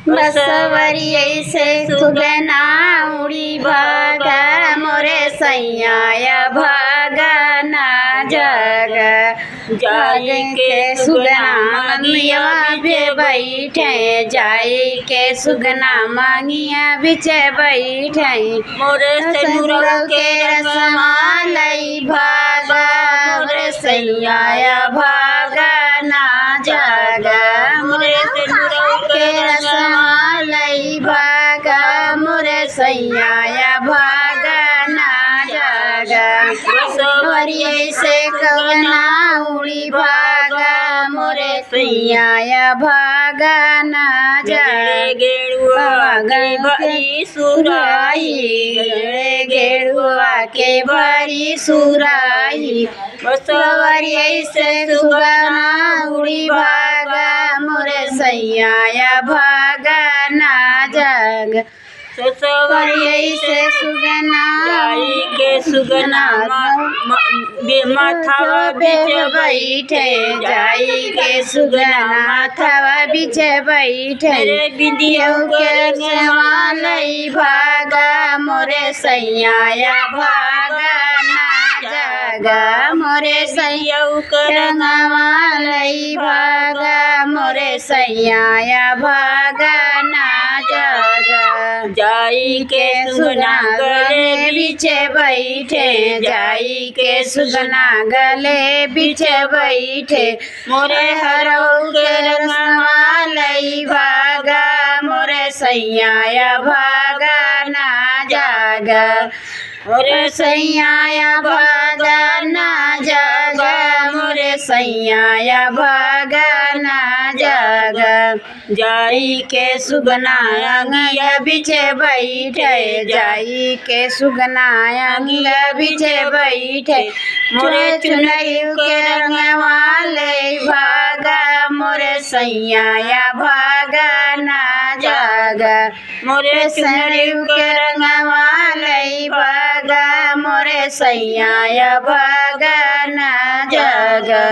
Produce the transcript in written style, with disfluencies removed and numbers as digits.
बसवरिया से सुगना उड़ी भागा मोरे सैया भागा ना जग जाई के सुगना मंगिया बे बैठे जाई के सुगना मंगिया बिचे बैठे मोरे सेनुरा के रसमालई भागा मोरे सैया भागा ना जागा मोरे सेनुरा के रसमालई भागा मोरे सैया भागा ना जागा बसवरिया से कवना उड़ी भागा मोरे सैया भागा ना जागा गेरुआ के भरी सुराई गेरुआ के भरी सुराई बसवरिया से सुगना उड़ी भागा मोरे सैया भागा ना जाग बसवरिया से सुगना जाई के सुगना माथावा बीच बैठे जाई के सुगना माथावा बीच बैठे बिंदिया के रसमालई भागा मोरे सैया भागा ना जागा मोरे सैया रंगमालई भागा मोरे सैया भागा ना जागा जाई के सुगना गले बिछे बैठे जाई के सुगना गले बिछे बैठे मोरे हरऊ के रसमालई भागा मोरे सैया भागा ना जागा मोरे सैया भागा ना जागा मोरे सैया भागा ना जागा जाई के सुगना अंगिया बिछे बैठे जाई के सुगना अंगिया बिछे बैठे मोरे चुनरी के रंगवाले भागा मोरे सैया भागा ना जागा मोरे चुनरी के रंगवाले भागा मोरे सैया भागा ना जागा।